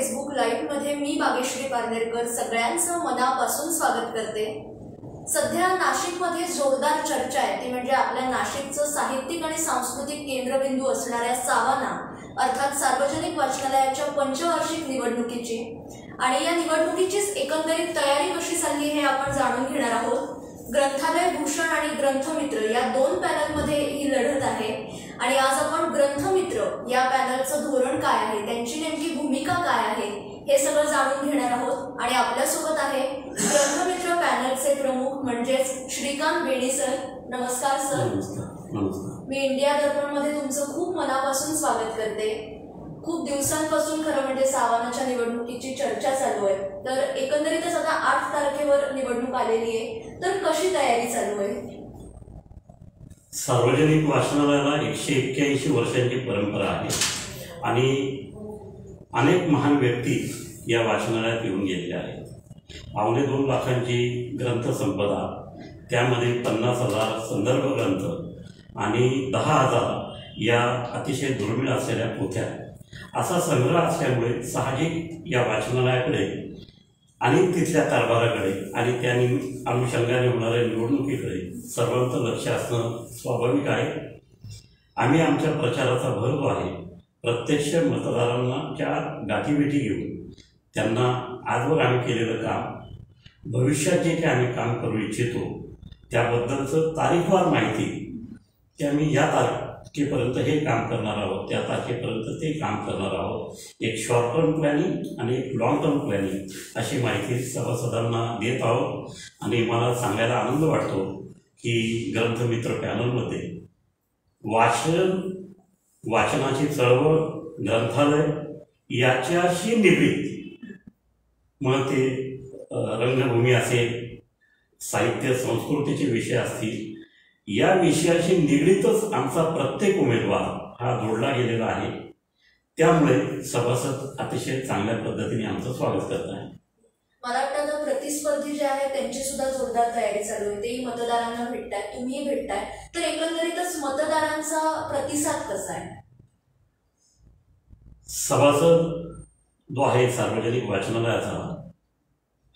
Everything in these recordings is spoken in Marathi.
फेसबुक लाईव्ह मध्ये मी बागेश्री पारनेरकर सगळ्यांचं मनापासून स्वागत करते। सध्या नाशिकमध्ये जोरदार चर्चा आहे ती म्हणजे आपल्या नाशिकचं साहित्यिक आणि सांस्कृतिक केंद्रबिंदू असणाऱ्या सावाना अर्थात सार्वजनिक वाचनालयाच्या पंचवार्षिक निवडणुकीची आणि या निवडणुकीचीच एकंदरीत तयारी कशी चालली हे आपण जाणून घेणार आहोत। ग्रंथालय भूषण आणि ग्रंथमित्र या दोन पॅनलमध्ये ही लढत आहे आणि आज आपण ग्रंथमित्र या पॅनलचं धोरण काय आहे, त्यांची नेमकी भूमिका काय आहे हे सगळं जाणून घेणार आहोत। आणि आपल्या सोबत आहे ग्रंथमित्र पॅनलचे प्रमुख म्हणजेच श्रीकांत बेडी सर। नमस्कार सर। नमस्कार। मी इंडिया दर्पण मध्ये तुमचं खूप मनापासून स्वागत करते। खूप दिवसांपासून खरं म्हणजे सावानाच्या निवडणुकीची चर्चा चालू आहे, तर एकंदरीतच आता 8 तारखेवर निवडणूक आलेली आहे, तर कशी तयारी चालू आहे? सार्वजनिक वाचनालयाला 181 वर्षांची परंपरा आहे आणि अनेक महान व्यक्ती या वाचनालयात येऊन गेलेल्या आहेत। पावणे 2 लाखांची ग्रंथसंपदा, त्यामध्ये 50,000 संदर्भ ग्रंथ आणि 10,000 या अतिशय दुर्मिळ असलेल्या पोथ्या, असा संग्रह असल्यामुळे साहजिक या वाचनालयाकडे आणि तिथल्या कारभाराकडे आणि त्या अनुषंगाने होणाऱ्या निवडणुकीकडे सर्वांचं लक्ष असणं स्वाभाविक आहे। आम्ही आमच्या प्रचाराचा भर जो आहे प्रत्यक्ष मतदारांच्या गाठीभेटी घेऊन त्यांना आजवर आम्ही केलेलं काम, भविष्यात जे काही आम्ही काम करू इच्छितो त्याबद्दलचं तारीखवार माहिती की आम्ही या तारखेपर्यंत हे काम करणार आहोत, त्या तारखेपर्यंत ते काम करणार आहोत, एक शॉर्ट टर्म प्लॅनिंग आणि एक लॉंग टर्म प्लॅनिंग अशी माहिती सभासदांना देत आहोत। आणि मला सांगायला आनंद वाटतो की ग्रंथमित्र पॅनलमध्ये वाचनाची चळवळ, ग्रंथालय याच्याशी निगडीत, मग ते रंगभूमी असेल, साहित्य संस्कृतीचे विषय असतील, या विषयाशी निगडीतच आमचा प्रत्येक उमेदवार हा जोडला गेलेला आहे। त्यामुळे सभासद अतिशय चांगल्या पद्धतीने आमचं स्वागत करत आहे। मला वाटतं प्रतिस्पर्धी जे आहेत त्यांची सुद्धा जोरदार तयारी चालू आहे, तेही मतदारांना भेटताय, तुम्ही भेटताय, तर एकंदरीतच मतदारांचा प्रतिसाद कसा आहे? सभासद जो आहे सार्वजनिक वाचनालयाचा,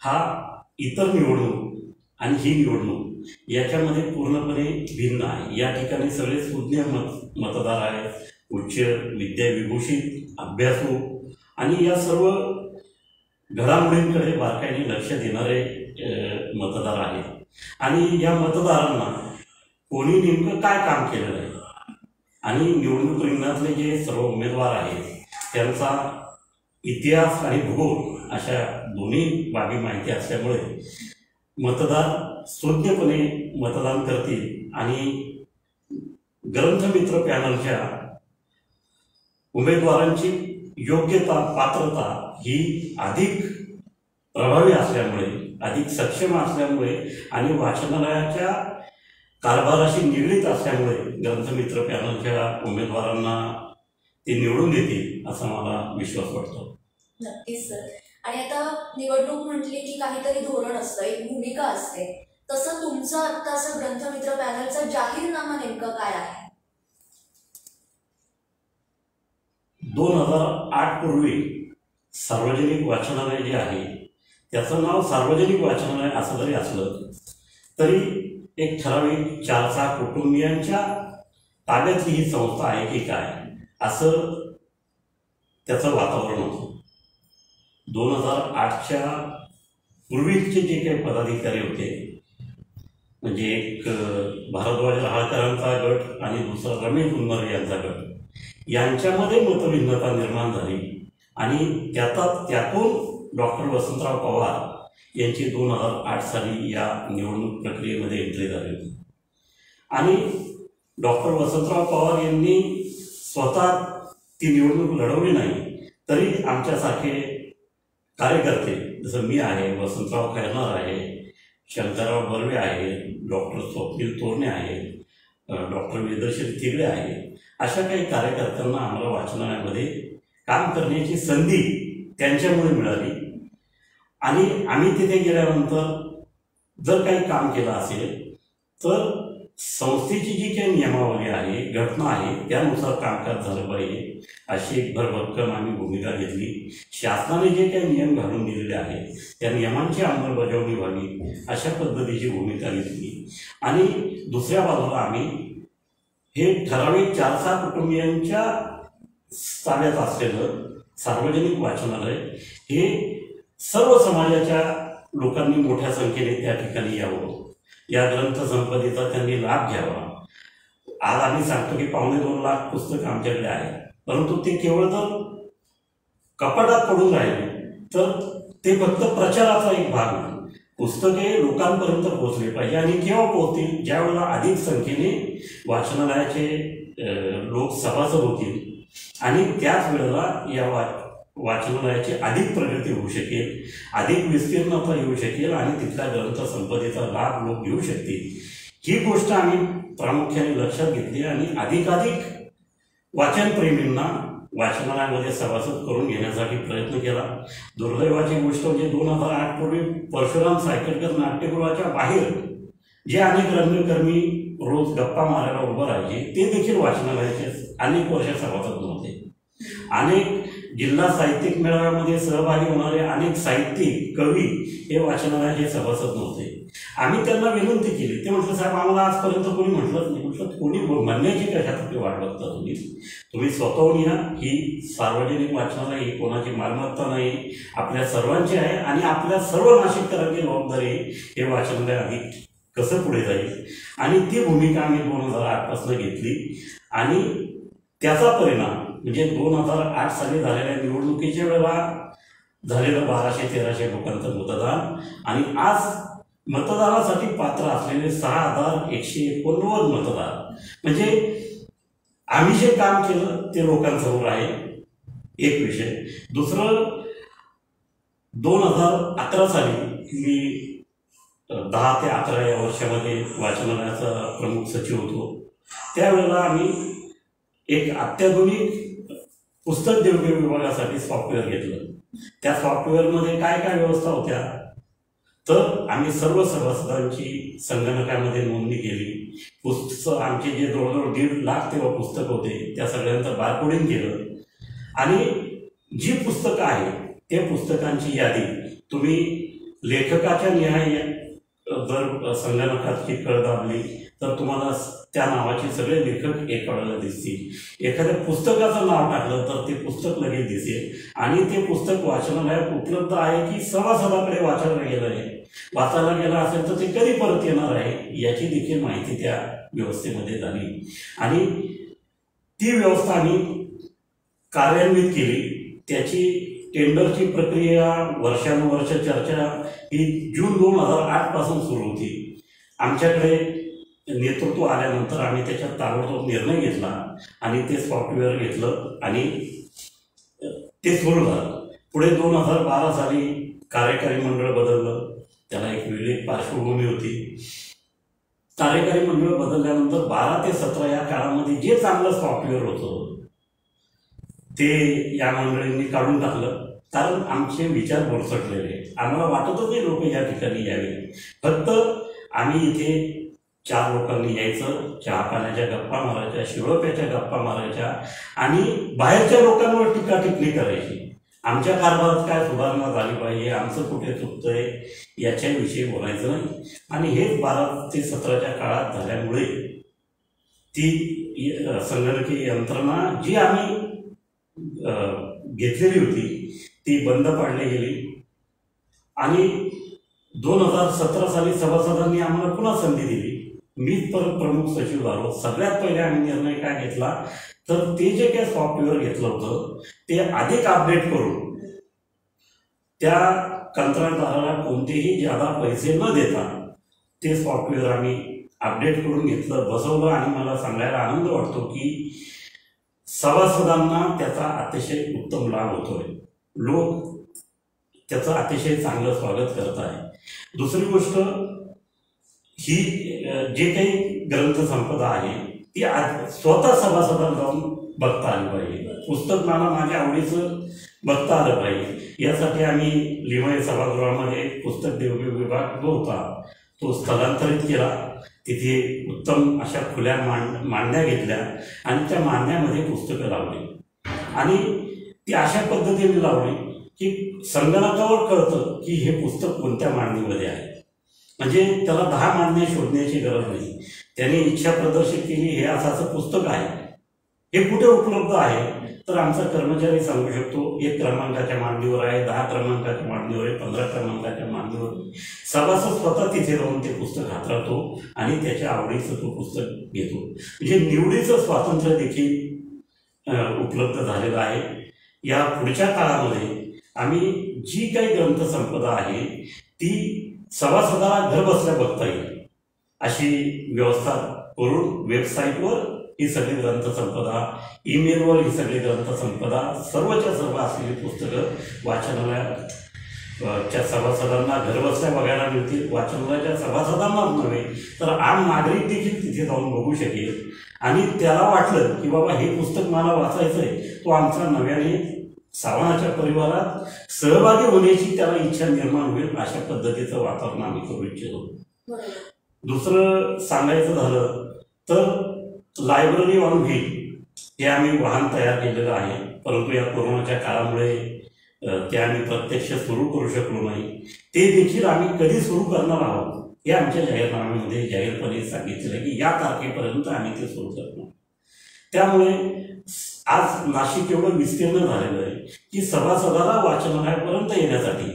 हा इतर निवडणूक आणि ही निवडणूक याच्यामध्ये पूर्णपणे भिन्न आहे। या ठिकाणी सगळे सुज्ञ मतदार आहेत, उच्च विद्याविभूषित, अभ्यासू आणि या सर्व घडामोडींकडे बारकाईने लक्ष देणारे मतदार आहेत। आणि या मतदारांना कोणी नेमकं काय काम केलेलं आहे आणि निवडणूक रिंगणातले जे सर्व उमेदवार आहेत त्यांचा इतिहास आणि भूगोल अशा दोन्ही बाबी माहिती असल्यामुळे मतदार सुज्ञपणे मतदान करतील आणि ग्रंथमित्र पॅनलच्या उमेदवारांची योग्यता, पात्रता ही अधिक प्रभावी असल्यामुळे, अधिक सक्षम असल्यामुळे आणि वाचनालयाच्या कारभाराशी निगडीत असल्यामुळे ग्रंथमित्र पॅनलच्या उमेदवारांना ते निवडून देतील असा मला विश्वास वाटतो। नक्कीच सर। आणि आता निवडणूक म्हटली की काहीतरी धोरण असतं, एक भूमिका असते, तसं तुमचं आत्ताचं ग्रंथमित्र पॅनलचा जाहीरनामा नेमका काय आहे? 2008 पूर्वी सार्वजनिक वाचनालय जे आहे त्याचं नाव सार्वजनिक वाचनालय असं जरी असलं तरी एक ठराविक 4-6 कुटुंबियांच्या ताब्यातली ही संस्था आहे की काय असं त्याचं वातावरण होतं। 2008च्या पूर्वीचे जे काही पदाधिकारी होते, म्हणजे एक भारद्वाज रहाळकरांचा गट आणि दुसरा रमेश उन्नर यांचा गट, यांच्यामध्ये मतभिन्नता निर्माण झाली आणि त्यातून डॉक्टर वसंतराव पवार यांची 2008 साली या निवडणूक प्रक्रियेमध्ये एंट्री झाली होती। आणि डॉक्टर वसंतराव पवार यांनी स्वतः ती निवडणूक लढवली नाही, तरी आमच्यासारखे कार्यकर्ते जसं मी आहे, वसंतराव खैरनार आहे, शंकरराव बर्वे आहे, डॉक्टर स्वप्नील तोरणे आहे, डॉक्टर वेदश्री तिगडे आहे, अशा काही कार्यकर्त्यांना आम्हाला वाचनालयामध्ये काम करण्याची संधी त्यांच्यामुळे मिळाली। आणि आम्ही तिथे गेल्यानंतर जर काही काम केलं असेल तर संस्थेची जी काही नियमावली आहे, घटना आहे, त्यानुसार कामकाज झालं पाहिजे अशी एक भरभक्कम आम्ही भूमिका घेतली. शासनाने जे काही नियम घालून दिलेले आहेत त्या नियमांची अंमलबजावणी व्हावी अशा पद्धतीची भूमिका घेतली. आणि दुसऱ्या बाजूला आम्ही हे ठराविक 4-6 कुटुंबियांच्या ताब्यात असलेलं सार्वजनिक वाचनालय हे सर्व समाजाच्या लोकांनी मोठ्या संख्येने त्या ठिकाणी यावं, या ग्रंथसंपदेचा त्यांनी लाभ घ्यावा. आज आम्ही सांगतो की 2.25 लाख पुस्तकं आमच्याकडे आहे, परंतु ते केवळ जर कपाटात पडून राहिले तर ते फक्त प्रचाराचा एक भाग नाही. पुस्तके लोकांपर्यंत पोहोचले पाहिजे. आणि केव्हा पोहोचतील? ज्या वेळेला अधिक संख्येने वाचनालयाचे लोक सभासद होतील आणि त्याच वेळेला या वाचनालयाची अधिक प्रगती होऊ शकेल, अधिक विस्तीर्णता येऊ शकेल आणि तिथल्या ग्रंथसंपदेचा लाभ लोक घेऊ शकतील. ही गोष्ट आम्ही प्रामुख्याने लक्षात घेतली आणि अधिकाधिक वाचनप्रेमींना वाचनालयामध्ये सभासद करून घेण्यासाठी प्रयत्न केला. दुर्दैवाची गोष्ट म्हणजे 2008 पूर्वी परशुराम सायकलकर नाट्यगृहाच्या बाहेर जे अनेक रंगकर्मी रोज गप्पा मारायला उभं राहायचे ते देखील वाचनालयाचे अनेक वर्ष सभासद नव्हते. अनेक जिल्हा साहित्यिक मेळाव्यामध्ये सहभागी होणारे अनेक साहित्यिक कवी हे वाचनालयाचे सभासद नव्हते. आम्ही त्यांना विनंती केली. ते म्हटलं, साहेब आम्हाला आजपर्यंत कोणी म्हटलंच नाही. म्हटलं, कोणी म्हणण्याची कशासाठी वाट बघता तुम्ही स्वतःहून या. ही सार्वजनिक वाचनालय ही कोणाची मालमत्ता नाही, आपल्या सर्वांची आहे आणि आपल्या सर्व नाशिककरांची जबाबदारी हे वाचनालय अधिक कसं पुढे जाईल. आणि ती भूमिका आम्ही 2008 पासून घेतली आणि त्याचा परिणाम म्हणजे 2008 साली झालेल्या निवडणुकीच्या वेळेला झालेलं 1200-1300 लोकांचं मतदान आणि आज मतदानासाठी पात्र असलेले 6189 मतदार. म्हणजे आम्ही जे काम केलं ते लोकांसमोर आहे, एक विषय. दुसरं, 2011 साली मी 10 ते 11 या वर्षामध्ये वाचनालयाचा प्रमुख सचिव होतो. त्यावेळेला आम्ही एक अत्याधुनिक पुस्तक देवघेव विभागासाठी सॉफ्टवेअर घेतलं. त्या सॉफ्टवेअरमध्ये काय काय व्यवस्था होत्या तर आम्ही सर्व सभासदांची संगणकामध्ये नोंदणी केली. पुस्तक आमचे जे जवळजवळ 1.5 लाख तेव्हा पुस्तक होते त्या सगळ्यांचं बारकोडिंग केलं आणि जी पुस्तकं आहे त्या पुस्तकांची यादी तुम्ही लेखकाच्या निहाय जर संगणकाची कळ दाबली तर तुम्हाला त्या नावाचे सगळे लेखक एका वेळेला दिसतील. एखाद्या पुस्तकाचं नाव टाकलं तर ते पुस्तक लगेच दिसेल आणि ते पुस्तक वाचनालयात उपलब्ध आहे की सभासदाकडे वाचायला गेला असेल तर ते कधी परत येणार आहे याची देखील माहिती त्या व्यवस्थेमध्ये झाली. आणि ती व्यवस्था आम्ही कार्यान्वित केली. त्याची टेंडरची प्रक्रिया वर्षानुवर्ष चर्चा ही जून 2008 पासून सुरू होती. आमच्याकडे नेतृत्व आल्यानंतर आम्ही त्याच्यात ताबडतोब निर्णय घेतला आणि ते सॉफ्टवेअर घेतलं आणि ते सुरू झालं. पुढे 2012 साली कार्यकारी मंडळ बदललं. त्याला एक वेगळी पार्श्वभूमी होती. कार्यकारी मंडळ बदलल्यानंतर 12 ते 17 या काळामध्ये जे चांगलं सॉफ्टवेअर होतं ते या मंडळींनी काढून टाकलं. कारण आमचे विचार बोरसटलेले, आम्हाला वाटतच नाही लोक या ठिकाणी यावे. फक्त आम्ही इथे 4 लोकांनी यायचं, चहा पाण्याच्या गप्पा मारायच्या, शिवप्याच्या गप्पा मारायच्या आणि बाहेरच्या लोकांवर टीका टिप्पणी करायची. आमच्या कारभारात काय सुधारणा झाली पाहिजे, आमचं कुठे चुकतंय याच्याविषयी बोलायचं नाही. आणि हेच 12 ते 17च्या काळात झाल्यामुळे ती संगणकीय यंत्रणा जी आम्ही घेतलेली होती ती बंद पाडली गेली. आणि 2017 साली सभासदांनी आम्हाला पुन्हा संधी दिली. मीच परत प्रमुख सचिव झालो. सगळ्यात पहिले आम्ही निर्णय काय घेतला तर ते जे काही सॉफ्टवेअर घेतलं होतं ते अधिक अपडेट करून त्या कंत्राटदाराला कोणतेही जादा पैसे न देता ते सॉफ्टवेअर आम्ही अपडेट करून घेतलं, बसवलं. आणि मला सांगायला आनंद वाटतो की सभासदांना त्याचा अतिशय उत्तम लाभ होतोय. लोक त्याचं अतिशय चांगलं स्वागत करत आहे. दुसरी गोष्ट, ही जे काही ग्रंथसंपदा आहे ती स्वतः सभासदांना जाऊन बघता आली पाहिजे. पुस्तक मला माझ्या आवडीचं बघता आलं पाहिजे. यासाठी आम्ही लिमये सभागृहामध्ये पुस्तक देवघेव विभाग जो होता तो स्थलांतरित केला. तिथे उत्तम अशा खुल्या मांडण्या घेतल्या आणि त्या मांडण्यामध्ये पुस्तकं लावली आणि ती अशा पद्धतीने लावली की संगणकावर कळतं की हे पुस्तक कोणत्या मांडणीमध्ये आहे. म्हणजे त्याला 10 मांडण्या शोधण्याची गरज नाही. त्यांनी इच्छा प्रदर्शित केली, हे असं पुस्तक आहे, हे कुठे उपलब्ध आहे, तर आमचा कर्मचारी सांगू शकतो 1 क्रमांकाच्या मांडणीवर आहे, 10 क्रमांकाच्या मांडणीवर आहे, 15 क्रमांकाच्या मांडणीवर. सभासद स्वतः तिथे जाऊन ते पुस्तक हाताळतो आणि त्याच्या आवडीचं तो पुस्तक घेतो. म्हणजे निवडीचं स्वातंत्र्य देखील उपलब्ध झालेलं आहे. या पुढच्या काळामध्ये आम्ही जी काही ग्रंथसंपदा आहे ती सभासदाला घर बसल्या बघता येईल अशी व्यवस्था करून वेबसाईटवर ही सगळी ग्रंथसंपदा, ईमेलवर ही सगळी ग्रंथसंपदा, सर्वच्या सर्व असलेली पुस्तकं वाचनालयाच्या सभासदांना घरबसल्या बघायला मिळतील. वाचनालयाच्या सभासदांनाच नव्हे तर आम नागरिक देखील तिथे जाऊन बघू शकेल आणि त्याला वाटलं की बाबा हे पुस्तक मला वाचायचं आहे, तो आमचा नव्याने सावंताच्या परिवारात सहभागी होण्याची त्याला इच्छा निर्माण होईल अशा पद्धतीचं वातावरण आम्ही करू इच्छितो. दुसरं सांगायचं झालं तर लायब्ररी ऑन व्हील हे आम्ही वाहन तयार केलेलं आहे, परंतु या कोरोनाच्या काळामुळे ते आम्ही प्रत्यक्ष सुरू करू शकलो नाही. ते देखील आम्ही कधी सुरू करणार आहोत हे आमच्या जाहीरनाम्यामध्ये जाहीरपणे सांगितलेलं की या तारखेपर्यंत आम्ही ते सुरू करणार. त्यामुळे आज नाशिक एवढं विस्तीर्ण झालेलं आहे की सभासदाला वाचनालयापर्यंत येण्यासाठी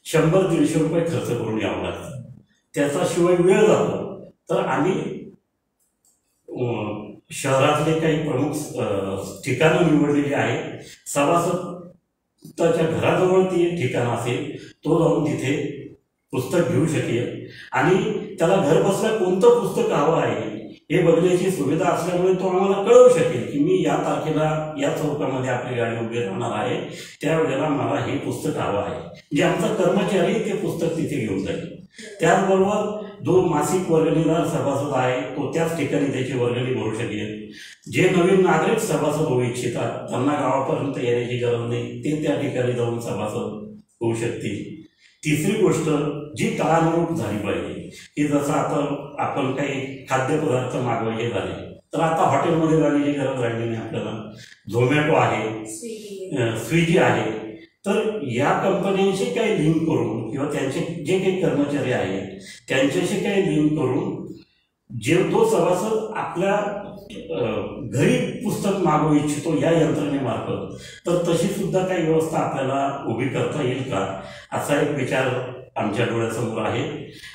100-150 रुपये खर्च करून यावं लागतं. त्याचा शिवाय वेळ जातो. तर आम्ही शहरातले काही प्रमुख ठिकाणं निवडलेली आहेत. सभासदाच्या घराजवळ ती ठिकाण असेल, तो जाऊन तिथे पुस्तक घेऊ शकेल आणि त्याला घर बसल्या कोणतं पुस्तक हवं आहे हे बघण्याची सुविधा असल्यामुळे तो आम्हाला कळवू शकेल की मी या तारखेला या चौकामध्ये आपली गाडी उभी राहणार आहे, त्यावेळेला मला हे पुस्तक हवं आहे. जे आमचा कर्मचारी ते पुस्तक तिथे घेऊन जाईल. त्याचबरोबर जो मासिक वर्गणीदार सभासद आहे तो त्याच ठिकाणी त्याची वर्गणी भरू शकेल. जे नवीन नागरिक सभासद होऊ इच्छितात त्यांना गावापर्यंत येण्याची गरज नाही, ते त्या ठिकाणी जाऊन सभासद होऊ शकतील. तिसरी गोष्ट जी काळानुरूप झाली पाहिजे की जसं आता आपण काही खाद्यपदार्थ मागवायचे झाले तर आता हॉटेलमध्ये जाण्याची गरज राहिली नाही आपल्याला. झोमॅटो आहे, स्विगी आहे. तर या कंपन्यांशी काही लिंक करून किंवा त्यांचे जे काही कर्मचारी आहेत त्यांच्याशी काही लिंक करून जे तो सभासद आपल्या घरी पुस्तक मागवू इच्छितो या यंत्रणेमार्फत, तर तशी सुद्धा काही व्यवस्था आपल्याला उभी करता येईल का असा एक विचार आमच्या डोळ्यासमोर आहे.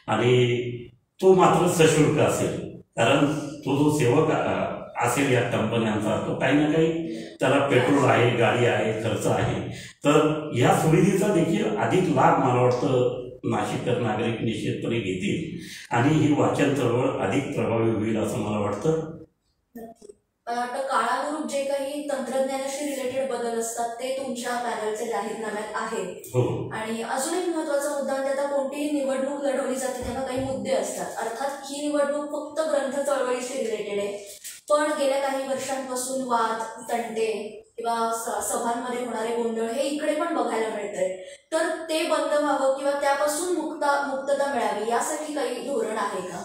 आणि तो मात्र सशुल्क असेल, कारण तो जो सेवक असेल या कंपन्यांचा तो काही ना काही त्याला पेट्रोल आहे, गाडी आहे, खर्च आहे. तर या सुविधेचा देखील अधिक लाभ मला वाटतं नाशिककर नागरिक निश्चितपणे घेतील आणि ही वाचन चळवळ अधिक प्रभावी होईल असं मला वाटतं. मला वाटतं काळानुरूप जे काही तंत्रज्ञानाशी रिलेटेड बदल असतात ते तुमच्या पॅनलच्या जाहीरनाम्यात आहेत. आणि अजून एक महत्त्वाचा मुद्दा म्हणजे आता कोणतीही निवडणूक लढवली जाते तेव्हा काही मुद्दे असतात. अर्थात ही निवडणूक फक्त ग्रंथ चळवळीशी रिलेटेड आहे, पण गेल्या काही वर्षांपासून वाद, तंटे किंवा सभांमध्ये होणारे गोंधळ हे इकडे पण बघायला मिळतंय. तर ते बंद व्हावं किंवा त्यापासून मुक्तता मिळावी यासाठी काही धोरण आहे का?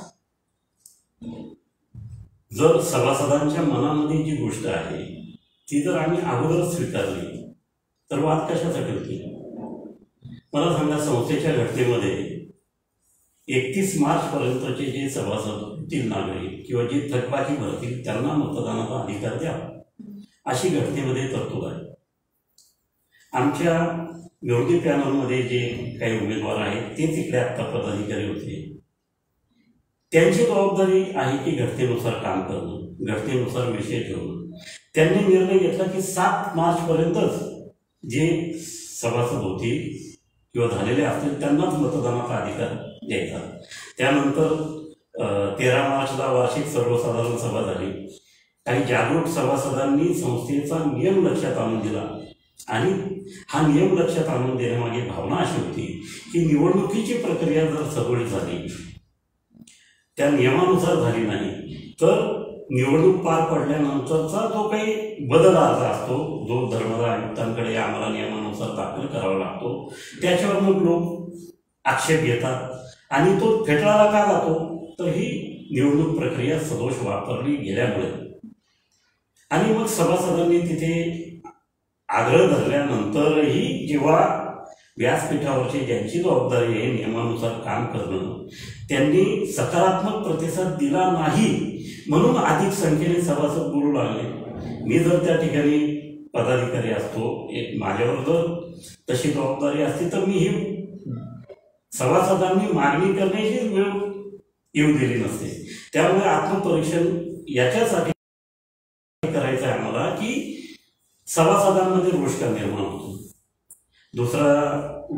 जर सभासदांच्या मनामध्ये जी गोष्ट आहे ती जर आम्ही अगोदर स्वीकारली तर वाद कशासाठी होतील? मला सांगा, संस्थेच्या घटनेमध्ये 31 मार्चपर्यंतचे जे सभासद होतील नागरिक किंवा जे थकबाकी भरतील त्यांना मतदानाचा अधिकार द्यावा अशी घटनेमध्ये तरतूद आहे. आमच्या विरोधी पॅनलमध्ये जे काही उमेदवार आहेत ते तिकडे आत्ता पदाधिकारी होते. त्यांची जबाबदारी आहे की घटनेनुसार काम करणं, घटनेनुसार विषय ठेवणं. त्यांनी निर्णय घेतला की 7 मार्चपर्यंतच जे सभासद होतील किंवा झालेले असतील त्यांनाच मतदानाचा अधिकार द्यायचा. त्यानंतर 13 मार्चला वार्षिक सर्वसाधारण सभा झाली. काही जागरूक सभासदांनी संस्थेचा नियम लक्षात आणून दिला आणि हा नियम लक्षात आणून देण्यामागे भावना अशी होती की निवडणुकीची प्रक्रिया जर सगळी झाली, त्या नियमानुसार झाली नाही, तर निवडणूक पार पडल्यानंतरचा जो काही बदल अर्ज असतो जो धर्मदाय आयुक्तांकडे आम्हाला नियमानुसार दाखल करावा लागतो, त्याच्यावर मग लोक आक्षेप घेतात आणि तो फेटाळला का जातो? तर ही निवडणूक प्रक्रिया सदोष वापरली गेल्यामुळे आणि मग सभासदांनी तिथे आग्रह धरल्यानंतरही जेव्हा व्यासपीठावरची ज्यांची जबाबदारी आहे नियमानुसार काम करणं त्यांनी सकारात्मक प्रतिसाद दिला नाही म्हणून अधिक संख्येने सभासद बोलू लागले। मी जर त्या ठिकाणी पदाधिकारी असतो, एक माझ्यावर जर तशी जबाबदारी असती तर मी ही सभासदांनी मागणी करण्याची वेळ येऊ दिली नसते। त्यामुळे आत्मपरीक्षण याच्यासाठी करायचं आहे आम्हाला की सभासदांमध्ये रोष का निर्माण होतो। दुसरा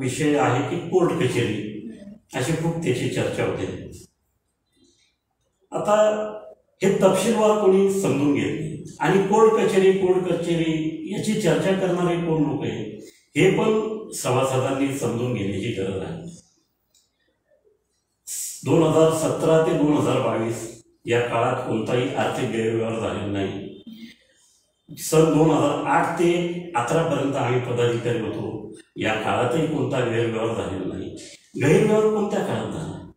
विषय आहे की कोर्ट कचेरी, अशी खूप त्याची चर्चा होते। आता हे तपशीलवार कोणी समजून घेत नाही आणि कोर्ट कचेरी याची चर्चा करणारे कोण लोक आहे हे पण सभासदांनी समजून घेण्याची गरज आहे। 2017 ते 2022 या काळात कोणताही आर्थिक गैरव्यवहार झालेला नाही। सन 2008 ते 2011 पर्यंत आम्ही पदाधिकारी होतो, या काळातही कोणता गैरव्यवहार झालेला नाही। गैरव्यवहार कोणत्या काळात झाला?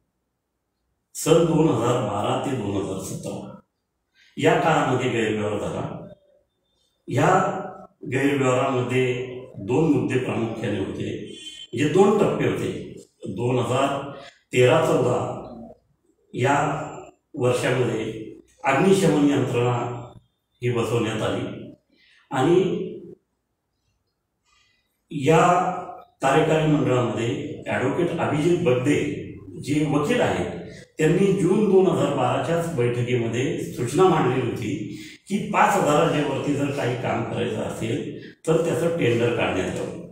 सन 2012 ते 2017 या काळामध्ये गैरव्यवहार झाला। या गैरव्यवहारामध्ये 2 मुद्दे प्रामुख्याने होते, जे 2 टप्पे होते। 2013-14 या वर्षामध्ये अग्निशमन यंत्रणा ही बसवण्यात आली आणि या कार्यकारी मंडळामध्ये ॲडव्होकेट अभिजित बगदे जे वकील आहेत त्यांनी जून 2012च्याच बैठकीमध्ये सूचना मांडली होती की 5,000च्या वरती जर काही काम करायचं असेल तर त्याचं टेंडर काढण्यात यावं।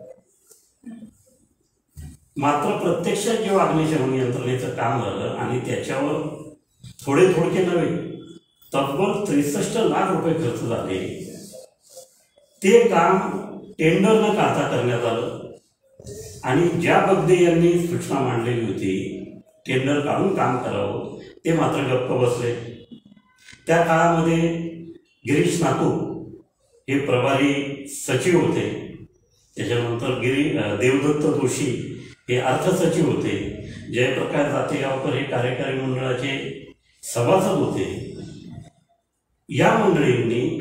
मात्र प्रत्यक्षात जेव्हा अग्निशमन यंत्रणेचं काम झालं आणि त्याच्यावर थोडके नव्हे तब्बल 63 लाख रुपये खर्च झाले, ते काम टेंडर न काढता करण्यात आलं आणि ज्या बगदे यांनी सूचना मांडलेली होती टेंडर काढून काम करावं ते मात्र गप्प बसले। त्या काळामध्ये गिरीश नातू हे प्रभारी सचिव होते, त्याच्यानंतर देवदत्त जोशी हे अर्थ सचिव होते, जयप्रकाश जातेगावकर हे कार्यकारी मंडळाचे सभासद होते। या मंडळींनी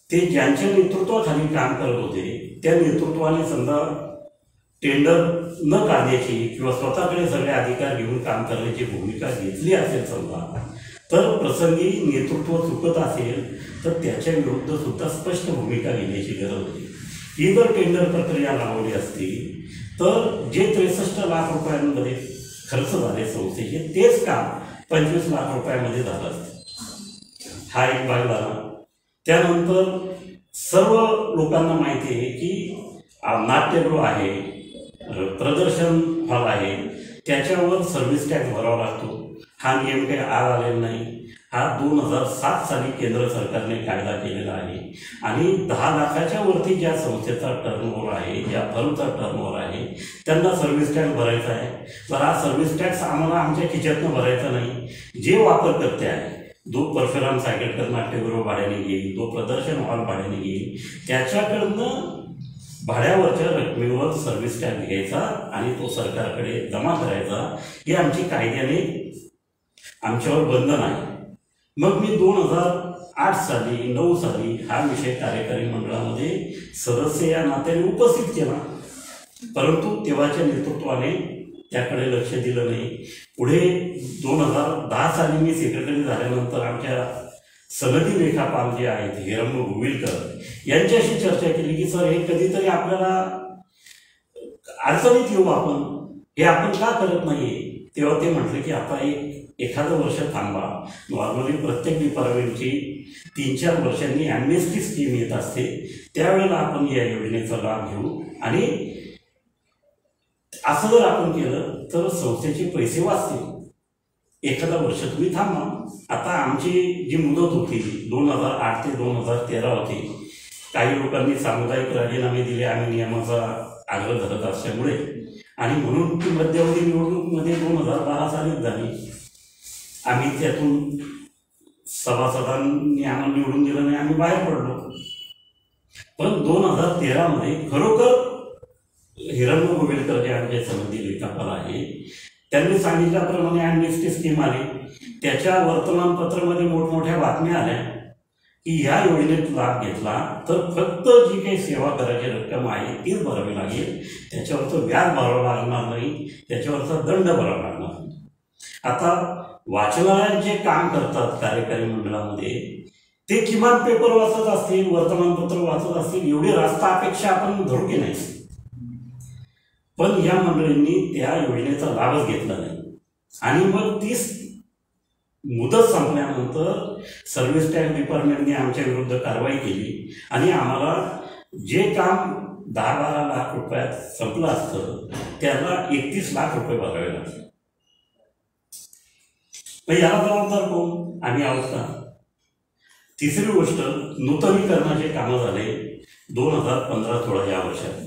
ते ज्यांच्या नेतृत्वाखाली काम करत होते त्या नेतृत्वाने समजा टेंडर न काढण्याची किंवा स्वतःकडे सगळे अधिकार घेऊन काम करण्याची भूमिका घेतली असेल समजा, तर प्रसंगी नेतृत्व चुकत असेल तर त्याच्या विरुद्ध सुद्धा स्पष्ट भूमिका घेण्याची गरज होती। ही जर टेंडर प्रक्रिया लावली असती तर जे 63 लाख रुपयांमध्ये खर्च झाले संस्थेचे तेच काम 25 लाख रुपयामध्ये झालं असतं। हा एक भाग झाला। त्यानंतर सर्व लोकांना माहिती आहे की नाट्यगृह आहे, प्रदर्शन हॉल आहे, त्याच्यावर सर्व्हिस टॅक्स भरावा लागतो। हा नियम काही आज आलेला नाही, हा 2007 साली केंद्र सरकारने कायदा केलेला आहे आणि 10 लाखाच्या वरती ज्या संस्थेचा टर्नओव्हर आहे, ज्या फर्मचा टर्नओव्हर आहे त्यांना सर्व्हिस टॅक्स भरायचा आहे। तर हा सर्व्हिस टॅक्स आम्हाला आमच्या खिशातनं भरायचा नाही। जे वापरकर्ते आहे, जो परशुराम सायकलकर नाट्यगृह भाड्याने घेईल, जो प्रदर्शन हॉल भाड्याने घेईल, त्याच्याकडनं भाड्यावरच्या रकमेवर सर्व्हिस टॅक्स घ्यायचा आणि तो सरकारकडे जमा करायचा, हे आमची कायद्याने आमच्यावर बंधन आहे। मग मी 2008 साली 9 साली हा विषय कार्यकारी मंडळामध्ये सदस्य या नात्याने उपस्थित केला, परंतु तेव्हाच्या नेतृत्वाने त्याकडे लक्ष दिलं नाही। पुढे 2010 साली मी सेक्रेटरी झाल्यानंतर आमच्या सनदी लेखापाल जे आहेत हिरण्य गोविलकर यांच्याशी चर्चा केली की सर हे कधीतरी आपल्याला अडचणीत येऊ, हे आपण का करत नाही। तेव्हा ते म्हटले की आता एखादं वर्ष थांबा। नॉर्मली प्रत्येक डिपार्टमेंटची 3-4 वर्षांनी ॲम्नेस्टी स्कीम येत असते, त्यावेळेला आपण या योजनेचा लाभ घेऊ आणि असं जर आपण केलं तर संस्थेचे पैसे वाचतील। एखादा वर्ष तुम्ही थांबा। आता आमची जी मुदत होती 2008 ते 2013 होती, काही लोकांनी सामुदायिक राजीनामे दिले आम्ही नियमाचा आग्रह धरत असल्यामुळे, आणि म्हणून ती मध्यवर्ती निवडणूकमध्ये 2012 सालीच झाली। आम्ही त्यातून सभासदांनी आम्हाला निवडून दिलं नाही, आम्ही बाहेर पडलो। पण 2013 मध्ये खरोखर हिरण्य गोविलकर जे आमचे सनदी लेखापाल आहे त्यांनी सांगितल्याप्रमाणे ॲम्नेस्टी स्कीम आली, त्याच्या वर्तमानपत्रामध्ये मोठमोठ्या बातम्या आल्या की ह्या योजनेत लाभ घेतला तर फक्त जी काही सेवा करायची रक्कम आहे तीच भरावी लागेल, त्याच्यावरचं व्याज भरावं लागणार नाही, त्याच्यावरचा दंड भरावा लागणार नाही. आता वाचनालयात जे काम करतात कार्यकारी मंडळामध्ये ते किमान पेपर वाचत असतील, वर्तमानपत्र वाचत असतील, एवढी रास्त अपेक्षा आपण धरू की नाही. पण या मंडळींनी त्या योजनेचा लाभच घेतला नाही आणि मग ती मुदत संपल्यानंतर सर्व्हिस टॅक्स डिपार्टमेंटने आमच्या विरुद्ध कारवाई केली आणि आम्हाला जे काम 10-12 लाख रुपयात संपलं असतं त्याला 31 लाख रुपये भरावे लागले. मग याला जबाबदार कोण? आम्ही आहोत का? तिसरी गोष्ट, नूतनीकरणाचे कामं झाले 2015-16 या वर्षात.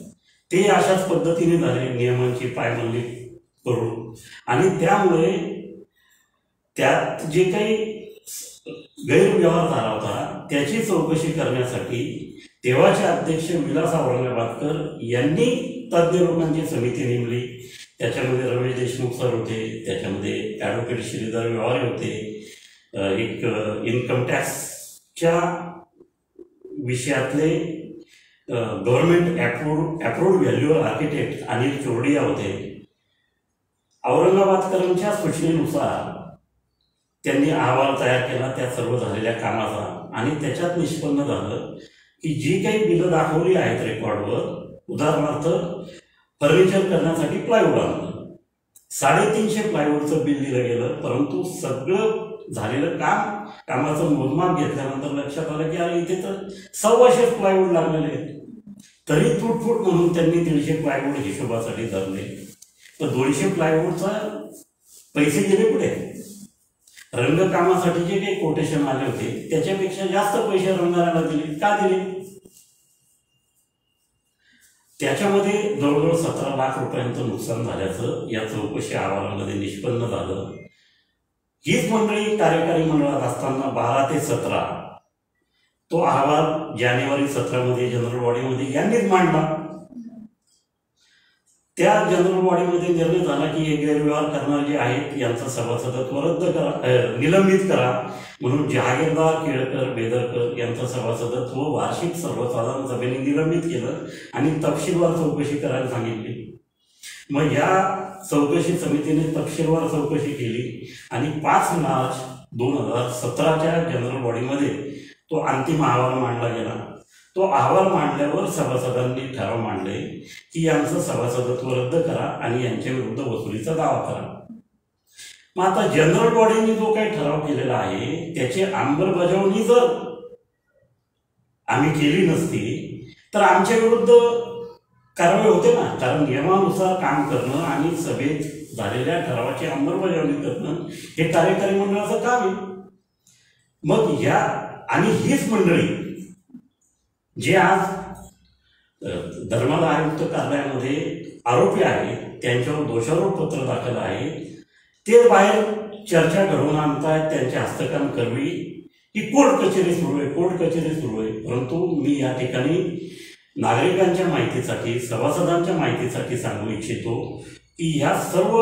ते अशाच पद्धतीने झाले, नियमांची पायमल्ली करून, आणि त्यामुळे त्यात जे काही गैरव्यवहार झाला होता त्याची चौकशी करण्यासाठी तेव्हाचे अध्यक्ष विलास औरंगाबादकर यांनी तज्ज्ञ लोकांची समिती नेमली. त्याच्यामध्ये रमेश देशमुख सर होते, त्याच्यामध्ये ॲडव्होकेट श्रीधर व्यवहारे होते, एक इन्कम टॅक्सच्या विषयातले government approved valuer architect Anil Chordia होते. औरंगाबादकरांच्या सूचनेनुसार त्यांनी अहवाल तयार केला त्या सर्व झालेल्या कामाचा, आणि त्याच्यात निष्पन्न झालं की जी काही बिलं दाखवली आहेत रेकॉर्डवर, उदाहरणार्थ फर्निचर करण्यासाठी प्लायवूड आणलं, 350 प्लायवूडचं बिल दिलं गेलं, परंतु सगळं झालेलं कामाचं मोजमाप घेतल्यानंतर लक्षात आलं की अरे इथे तर 125 प्लायवूड लागलेले आहेत. तरी तुटफूट म्हणून त्यांनी 150 प्लायवूड हिशोबासाठी धरले. तर 200 प्लायवूडचा पैसे गेले पुढे. रंगकामासाठी जे काही कोटेशन आले होते त्याच्यापेक्षा जास्त पैसे रंगाराला दिले. का दिले? त्याच्यामध्ये जवळजवळ 17 लाख रुपयांचं नुकसान झाल्याचं या चौकशी अहवालामध्ये निष्पन्न झालं. हीच मंडळी कार्यकारी मंडळात असताना 12 ते 17 तो अहवाल जानेवारी 17 मध्ये जनरल बॉडीमध्ये यांनीच मांडला. त्या जनरल बॉडीमध्ये निर्णय झाला की हे गैरव्यवहार करणारे जे आहेत यांचं सभासदत्व रद्द करा, निलंबित करा, म्हणून जहागीरदार, केळकर, बेदरकर यांचं सभासदत्व वार्षिक सर्वसाधारण सभेने निलंबित केलं आणि तपशीलवार चौकशी करायला सांगितली. मग या चौकशी समितीने तपशीलवार चौकशी केली आणि 5 मार्च 2017च्या जनरल बॉडीमध्ये तो अंतिम अहवाल मांडला गेला. तो अहवाल मांडल्यावर सभासदांनी ठराव मांडले की यांचं सभासदत्व रद्द करा आणि यांच्या विरुद्ध वसुलीचा दावा करा. मग आता जनरल बॉडीने जो काही ठराव केलेला आहे त्याची अंमलबजावणी जर आम्ही केली नसती तर आमच्या विरुद्ध कारवाई होते ना, कारण नियमानुसार काम करणं आणि सभेत झालेल्या ठरावाची अंमलबजावणी करणं हे कार्यकारी मंडळाचं काम आहे. मग या आणि हीच मंडळी जे आज धर्मादाय आयुक्त कार्यालयामध्ये आरोपी आहेत त्यांच्यावर दोषारोप पत्र दाखल आहे, ते बाहेर चर्चा घडवून आणतायत, त्यांचे हस्तकाम करवी ही कोर्ट कचेरी सुरू आहे. परंतु मी या ठिकाणी नागरिकांच्या माहितीसाठी, सभासदांच्या माहितीसाठी सांगू इच्छितो की ह्या सर्व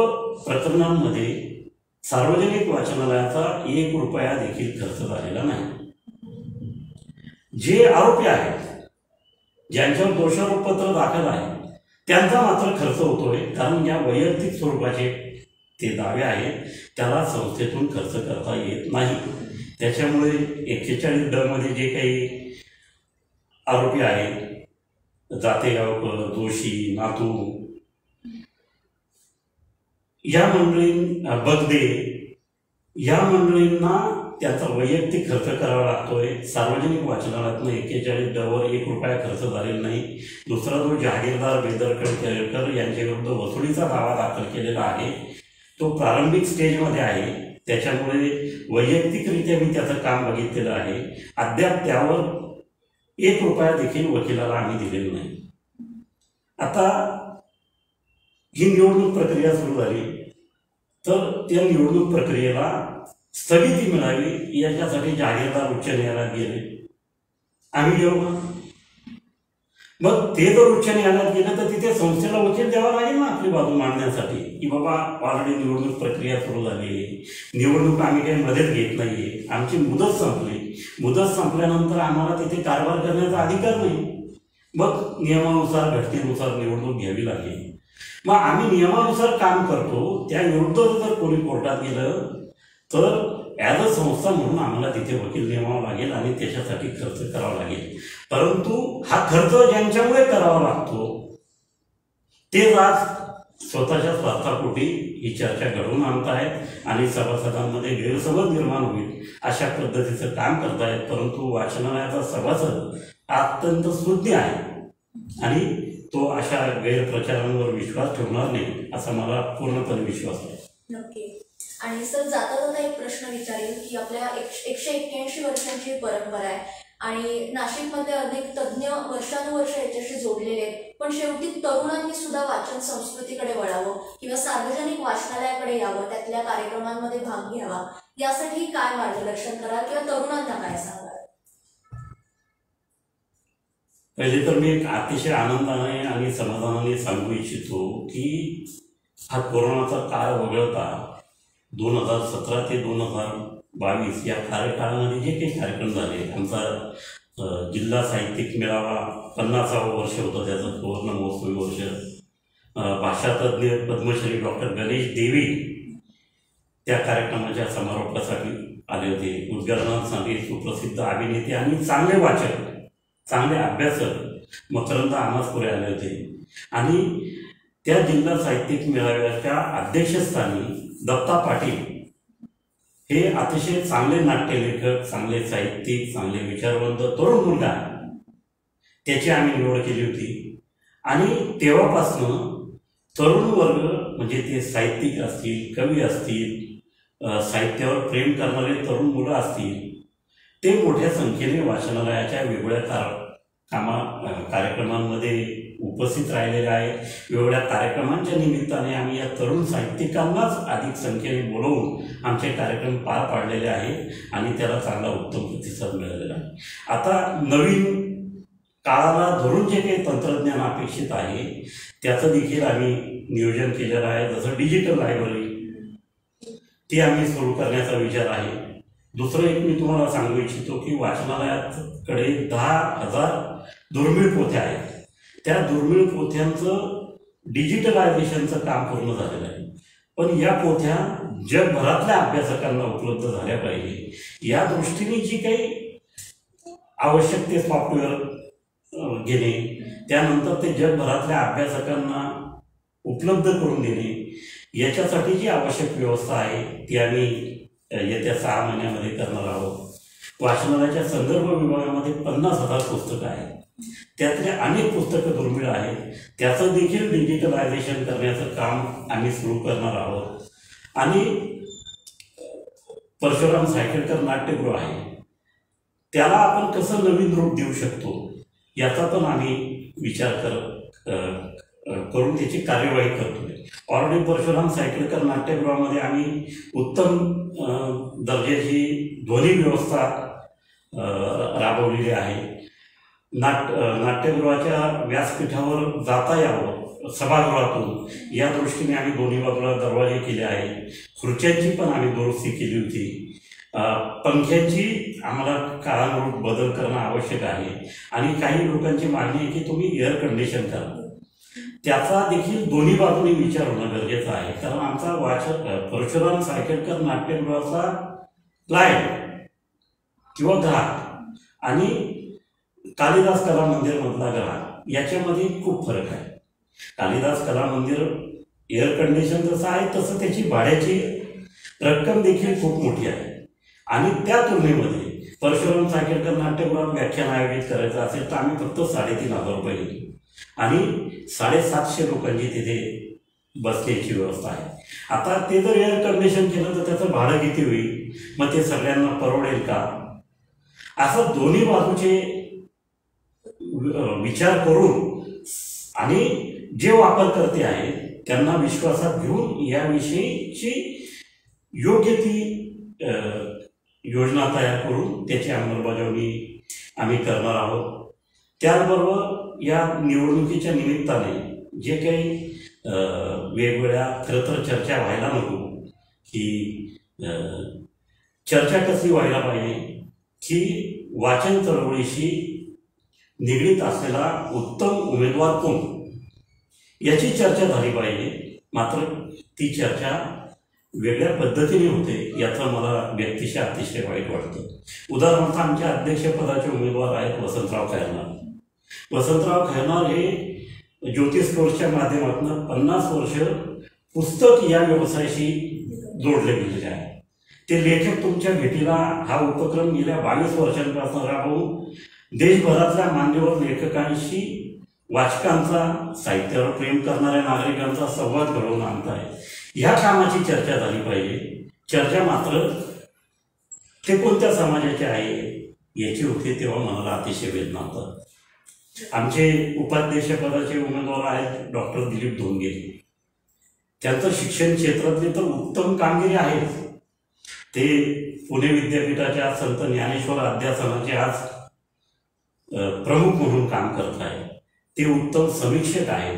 प्रकरणांमध्ये सार्वजनिक वाचनालयाचा 1 रुपया देखील खर्च झालेला नाही. जे आरोपी आहेत, ज्यांच्यावर दोषारोप पत्र दाखल आहे, त्यांचा मात्र खर्च होतोय, कारण या वैयक्तिक स्वरूपाचे ते दावे आहेत त्याला संस्थेतून खर्च करता येत नाही. त्याच्यामुळे 41D मध्ये जे काही आरोपी आहेत, जातेगावकर, जोशी, नातू, या मंडळींना, बगदे, या मंडळींना त्याचा वैयक्तिक खर्च करावा लागतोय. सार्वजनिक वाचनालयातनं 41D वर 1 रुपया खर्च झालेला नाही. दुसरा जो जहागीरदार, बेदरकर, केळकर यांच्या विरुद्ध वसुलीचा दावा दाखल केलेला आहे तो प्रारंभिक स्टेजमध्ये आहे. त्याच्यामुळे वैयक्तिकरित्या मी त्याचं काम बघितलेलं आहे. अद्याप त्यावर 1 रुपया देखील वकिलाला आम्ही दिलेला नाही. आता ही निवडणूक प्रक्रिया सुरू झाली तर त्या निवडणूक प्रक्रियेला स्थगिती मिळावी याच्यासाठी जहागीरदार उच्च न्यायालयात गेले. आम्ही गेलो ना. मग ते जर उच्च न्यायालयात गेलं तर तिथे संस्थेला वकील द्यावा लागेल ना. आपली बाजू मांडण्यासाठी की बाबा ऑलरेडी निवडणूक प्रक्रिया सुरू झाली आहे, निवडणूक आम्ही काही मदत घेत नाहीये, आमची मुदत संपली, मुदत संपल्यानंतर आम्हाला तिथे कारभार करण्याचा अधिकार नाही, मग नियमानुसार घटनेनुसार निवडणूक घ्यावी लागेल. मग आम्ही नियमानुसार काम करतो, त्या विरुद्ध जर कोणी कोर्टात गेलं तर ॲज अ संस्था म्हणून आम्हाला तिथे वकील नेमावा लागेल आणि त्याच्यासाठी खर्च करावा लागेल. परंतु हा खर्च ज्यांच्यामुळे करावा लागतो ते आज स्वतःच्या स्वार्थापोटी ही चर्चा घडवून आणतायत आणि सभासदांमध्ये गैरसमज निर्माण होईल अशा पद्धतीचं काम करतायत. परंतु वाचनालयाचा सभासद अत्यंत सुज्ञ आहे आणि तो अशा गैरप्रचारांवर विश्वास ठेवणार नाही असा मला पूर्णपणे विश्वास आहे. नक्की. आणि सर जाता जाता एक प्रश्न विचारेल की आपल्या 181 वर्षांची परंपरा आहे आणि नाशिकमध्ये अनेक तज्ज्ञ वर्षानुवर्ष याच्याशी जोडलेले आहेत, पण शेवटी तरुणांनी सुद्धा वाचन संस्कृतीकडे वळावं किंवा सार्वजनिक वाचनालयाकडे यावं, त्यातल्या कार्यक्रमांमध्ये भाग घ्यावा, यासाठी काय मार्गदर्शन कराल किंवा तरुणांना काय सांगाल? पहिले तर मी एक अतिशय आनंदाने आणि समाधानाने सांगू इच्छितो की हा कोरोनाचा काळ वगळता 2017 ते 2022 या कार्यकाळामध्ये जे काही कार्यक्रम झाले, आमचा जिल्हा साहित्यिक मेळावा 50वा वर्ष होतं, त्याचं सुवर्ण महोत्सवी वर्ष, भाषातज्ञ पद्मश्री डॉक्टर गणेश देवी त्या कार्यक्रमाच्या समारोपासाठी आले होते. उद्गारणांसाठी सुप्रसिद्ध अभिनेते आणि चांगले वाचक, चांगले अभ्यासक मकरंद अनासपुरे आले होते आणि त्या जिल्हा साहित्यिक मेळाव्याच्या अध्यक्षस्थानी दत्ता पाटील हे अतिशय चांगले नाट्यलेखक, चांगले साहित्यिक, चांगले विचारवंत तरुण मुलगा, त्याची आम्ही निवड केली होती. आणि तेव्हापासनं तरुण वर्ग म्हणजे ते साहित्यिक असतील, कवी असतील, साहित्यावर प्रेम करणारे तरुण मुलं असतील, ते मोठ्या संख्येने वाचनालयाच्या वेगवेगळ्या कार्यक्रमांमध्ये उपस्थित राहिलेले आहे. वेगवेगळ्या कार्यक्रमांच्या निमित्ताने आम्ही या तरुण साहित्यिकांनाच अधिक संख्येने बोलवून आमचे कार्यक्रम पार पाडलेले आहेत आणि त्याला चांगला उत्तम प्रतिसाद मिळालेला आहे. आता नवीन काळाला धरून जे काही तंत्रज्ञान अपेक्षित आहे त्याचं देखील आम्ही नियोजन केलेलं आहे. जसं डिजिटल लायब्ररी ती आम्ही सुरू करण्याचा विचार आहे. दुसरं एक मी तुम्हाला सांगू इच्छितो की वाचनालयाकडे 10,000 दुर्मिळ पोथ्या आहेत. त्या दुर्मिळ पोथ्यांचं डिजिटलायझेशनचं काम पूर्ण झालेलं आहे, पण या पोथ्या जगभरातल्या अभ्यासकांना उपलब्ध झाल्या पाहिजे या दृष्टीने जी काही आवश्यक ते सॉफ्टवेअर घेणे, त्यानंतर ते जगभरातल्या अभ्यासकांना उपलब्ध करून देणे, याच्यासाठी जी आवश्यक व्यवस्था आहे ती आम्ही येत्या 6 महिन्यामध्ये करणार आहोत. वाचनालयाच्या संदर्भ विभागामध्ये 50,000 पुस्तकं आहेत, त्यातले अनेक पुस्तकं दुर्मिळ आहेत, त्याचं देखील डिजिटलायझेशन करण्याचं काम आम्ही सुरू करणार आहोत. आणि परशुराम सायकेलकर नाट्यगृह आहे, त्याला आपण कसं नवीन रूप देऊ शकतो याचा पण आम्ही विचार करून त्याची कार्यवाही करतोय. ऑलरेडी परशुराम सायकेलकर नाट्यगृहामध्ये आम्ही उत्तम दर्जाची ध्वनी व्यवस्था राबवलेली आहे. नाट्यगृहाच्या व्यासपीठावर जाता यावं सभागृहातून या दृष्टीने आम्ही दोन्ही बाजूला दरवाजे केले आहेत. खुर्च्यांची पण आम्ही दुरुस्ती केली होती. पंख्यांची आम्हाला काळानुरूप बदल करणं आवश्यक आहे आणि काही लोकांची मागणी आहे की तुम्ही एअर कंडिशन करा, त्याचा देखील दोन्ही बाजूने विचार होणं गरजेचं आहे. कारण आमचा परशुराम सायकेलकर नाट्यगृहाचा क्लायंट किंवा ग्राहक आणि कालिदास कला मंदिर मधला ग्राहक याच्यामध्ये खूप फरक आहे. कालिदास कला मंदिर एअर कंडिशन जसं आहे तसं त्याची भाड्याची रक्कम देखील खूप मोठी आहे आणि त्या तुलनेमध्ये परशुराम सायकेलकर नाट्यगृहात व्याख्यान आयोजित करायचं असेल तर आम्ही फक्त 3,500 रुपये घेतो आणि 750 लोकांची तिथे बसण्याची व्यवस्था आहे. आता ते जर एअर कंडिशन केलं तर त्याचं भाडं किती होईल, मग ते सगळ्यांना परवडेल का, असं दोन्ही बाजूचे विचार करून आणि जे वापरकर्ते आहेत त्यांना विश्वासात घेऊन याविषयीची योग्य ती योजना तयार करून त्याची अंमलबजावणी आम्ही करणार आहोत. त्याचबरोबर या निवडणुकीच्या निमित्ताने जे काही वेगवेगळ्या खरं तर चर्चा व्हायला नको की चर्चा कसली व्हायला पाहिजे की वाचन चळवळीशी निगडीत असलेला उत्तम उमेदवार कोण याची चर्चा झाली पाहिजे. मात्र ती चर्चा वेगळ्या पद्धतीने होते याचं मला व्यक्तिशः अतिशय वाईट वाटतं. उदाहरणार्थ आमच्या अध्यक्षपदाचे उमेदवार आहेत वसंतराव खैरनार. वसंतराव खैरनार हे ज्योतिष कोर्सच्या माध्यमातून 50 वर्ष पुस्तक या व्यवसायाशी जोडले गेलेले आहे. ते लेखक तुमच्या भेटीला हा उपक्रम गेल्या 22 वर्षांपासून राबवून देशभरातल्या मान्यवर लेखकांशी वाचकांचा, साहित्यावर प्रेम करणाऱ्या नागरिकांचा संवाद घडवून आणत आहे. ह्या कामाची चर्चा झाली पाहिजे. चर्चा मात्र ते कोणत्या समाजाचे आहे याची होते तेव्हा मला अतिशय वेदना होतात. आमचे उपाध्यक्षपदाचे उमेदवार आहेत डॉक्टर दिलीप धोंगे. त्यांचं शिक्षण क्षेत्रातले तर उत्तम कामगिरी आहे. ते पुणे विद्यापीठाच्या संत ज्ञानेश्वर अध्यासनाचे आज प्रमुख म्हणून काम करत आहे. ते उत्तम समीक्षक आहेत,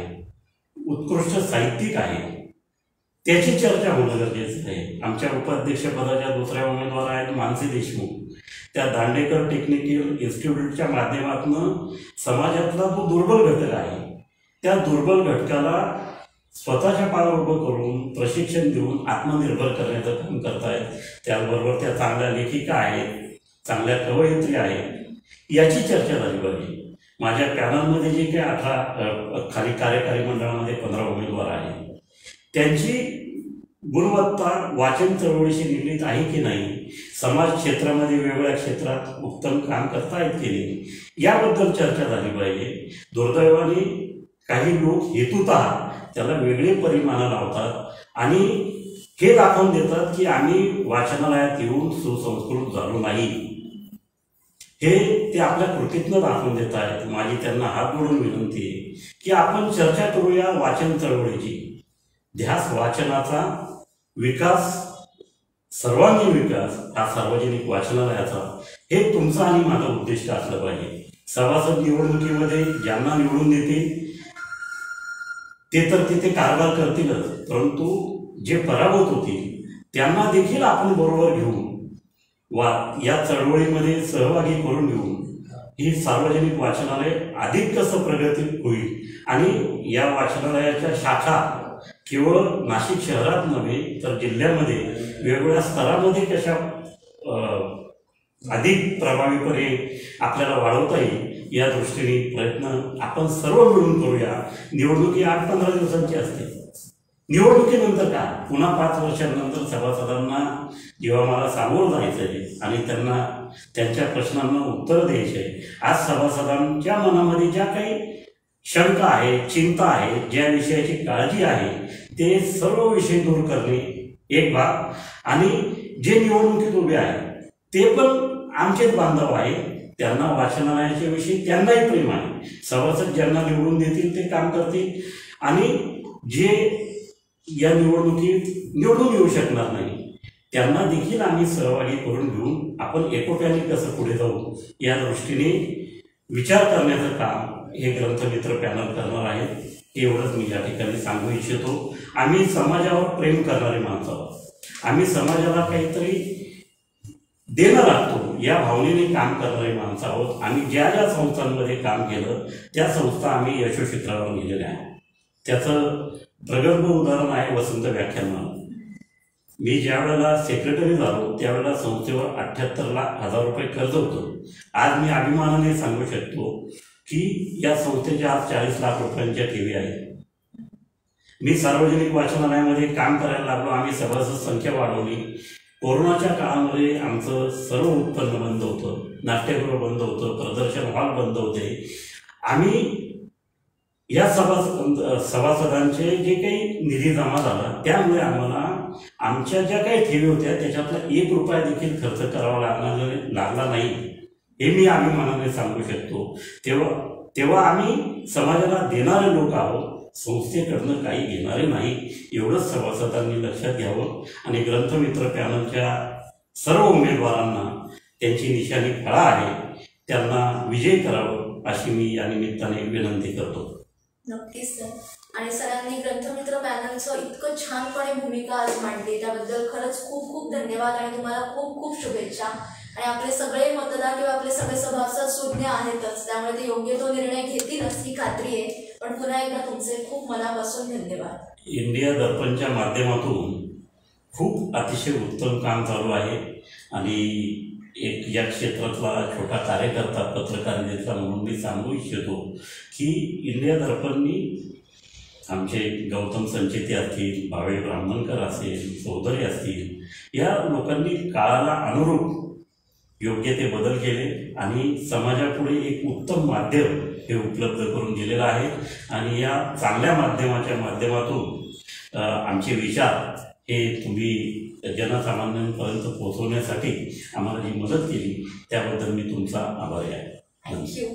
उत्कृष्ट साहित्यिक आहेत. त्याची चर्चा होणं गरजेचं आहे. आमच्या उपाध्यक्षपदाच्या दुसऱ्या उमेदवार आहेत मानसी देशमुख. त्या दांडेकर टेक्निकल इन्स्टिट्यूटच्या माध्यमातून समाजातला जो दुर्बल घटक आहे त्या दुर्बल घटकाला स्वतःच्या पायावर उभं करून प्रशिक्षण देऊन आत्मनिर्भर करण्याचं काम करतायत. त्याचबरोबर त्या चांगल्या लेखिका आहेत, चांगल्या कवयित्री आहेत. याची चर्चा झाली पाहिजे. माझ्या पॅनलमध्ये जे काही 18 खाली कार्यकारी मंडळामध्ये 15 उमेदवार आहेत त्यांची गुणवत्ता वाचन चळवळीशी निगडीत आहे की नाही, समाज क्षेत्रामध्ये वेगवेगळ्या क्षेत्रात उत्तम काम करतायत की नाही याबद्दल चर्चा झाली पाहिजे. दुर्दैवाने काही लोक हेतुतः त्याला वेगळे परिमाण लावतात आणि हे दाखवून देतात की आम्ही वाचनालयात येऊन सुसंस्कृत झालो नाही. हे ते आपल्या कृतीतनं दाखवून देत आहेत. माझी त्यांना हात जोडून विनंती आहे की आपण चर्चा करूया वाचन चळवळीची. ध्यास वाचनाचा विकास, सर्वांगीण विकास हा सार्वजनिक वाचनालयाचा हे तुमचं आणि माझं उद्दिष्ट असलं पाहिजे. सभासद निवडणुकीमध्ये ज्यांना निवडून देतील ते तर तिथे कारभार करतीलच, परंतु जे पराभूत होतील त्यांना देखील आपण बरोबर घेऊन या चळवळीमध्ये सहभागी करून घेऊन ही सार्वजनिक वाचनालय अधिक कसं प्रगती होईल आणि या वाचनालयाच्या शाखा केवळ नाशिक शहरात नव्हे तर जिल्ह्यामध्ये वेगवेगळ्या स्तरामध्ये कशा अधिक प्रभावीपणे आपल्याला वाढवता येईल या दृष्टीने प्रयत्न आपण सर्व मिळून करूया. निवडणुकी 8-15 दिवसांची असते. निवडणुकीनंतर काय पुन्हा 5 वर्षांनंतर सभासदांना जेव्हा मला सामोरं जायचं आहे आणि त्यांना त्यांच्या प्रश्नांना उत्तर द्यायचे आहे, आज सभासदांच्या मनामध्ये ज्या काही शंका आहे, चिंता आहे, ज्या विषयाची काळजी आहे ते सर्व विषय दूर करणे एक भाग. आणि जे निवडणुकीत उभे आहेत ते पण आमचेच बांधव आहे. त्यांना वाचनालयाच्या विषयी त्यांनाही प्रेम आहे. सभासद ज्यांना निवडून देतील ते काम करतील आणि जे या निवडणुकीत निवडून येऊ शकणार नाही त्यांना देखील आम्ही सहभागी करून घेऊन आपण एकोप्याने कसं पुढे जाऊ या दृष्टीने विचार करण्याचं काम हे ग्रंथमित्र पॅनल करणार आहे. एवढंच मी या ठिकाणी सांगू इच्छितो. आम्ही समाजावर प्रेम करणारे माणसं आहोत. आम्ही समाजाला काहीतरी देणं लागतो या भावनेने काम करणारे माणसं आहोत. आम्ही ज्या ज्या संस्थांमध्ये काम केलं त्या संस्था आम्ही यशोचित्रावर नेलेल्या आहेत. त्याचं प्रगल्भ उदाहरण आहे वसंत व्याख्यानमाला. मी ज्या वेळेला सेक्रेटरी झालो त्यावेळेला संस्थेवर 78,00,000 रुपये कर्ज होतं. आज मी अभिमानाने सांगू शकतो की या संस्थेच्या आज 40 लाख रुपयांच्या ठेवी आहेत. मी सार्वजनिक वाचनालयामध्ये काम करायला लागलो. आम्ही सभासद संख्या वाढवली. कोरोनाच्या काळामध्ये आमचं सर्व उत्पन्न बंद होतं, नाट्यगृह बंद होतं, प्रदर्शन हॉल बंद होते. आम्ही या सभासदांचे जे काही निधी जमा झाला त्यामुळे आम्हाला आमच्या ज्या काही ठेवी होत्या त्याच्यातला 1 रुपया देखील खर्च करावा लागला नाही हे मी अभिमानाने सांगू शकतो. तेव्हा आम्ही समाजाला देणारे लोक आहोत, संस्थेकडनं काही घेणारे नाही. एवढंच सभासदांनी लक्षात घ्यावं आणि ग्रंथमित्र पॅनलच्या सर्व उमेदवारांना त्यांची निशाणी फळा आहे त्यांना विजयी करावं अशी मी या निमित्ताने विनंती करतो. नक्कीच सर. आणि सरांनी ग्रंथमित्र पॅनलचं इतकं छानपणे भूमिका आज मांडली त्याबद्दल खरंच खूप खूप धन्यवाद आणि तुम्हाला खूप खूप शुभेच्छा. आणि आपले सगळे मतदार किंवा आपले सगळे सभासद सुज्ञ आहेतच, त्यामुळे ते योग्य तो निर्णय घेतीलच ही खात्री आहे. पण पुन्हा एकदा तुमचे खूप मनापासून धन्यवाद. इंडिया दर्पणच्या माध्यमातून खूप अतिशय उत्तम काम चालू आहे आणि एक या क्षेत्रातला छोटा कार्यकर्ता पत्रकारितेचा म्हणून मी सांगू इच्छितो की इंडिया दर्पणनी आमचे गौतम संचेती असतील, भावे ब्राह्मणकर असेल, चौधरी असतील, या लोकांनी काळाला अनुरूप योग्य ते बदल केले आणि समाजापुढे एक उत्तम माध्यम हे उपलब्ध करून दिलेलं आहे. आणि या चांगल्या माध्यमाच्या माध्यमातून आमचे विचार हे तुम्ही जनसामान्यांपर्यंत पोहोचवण्यासाठी आम्हाला जी मदत केली त्याबद्दल मी तुमचा आभारी आहे. थँक्यू.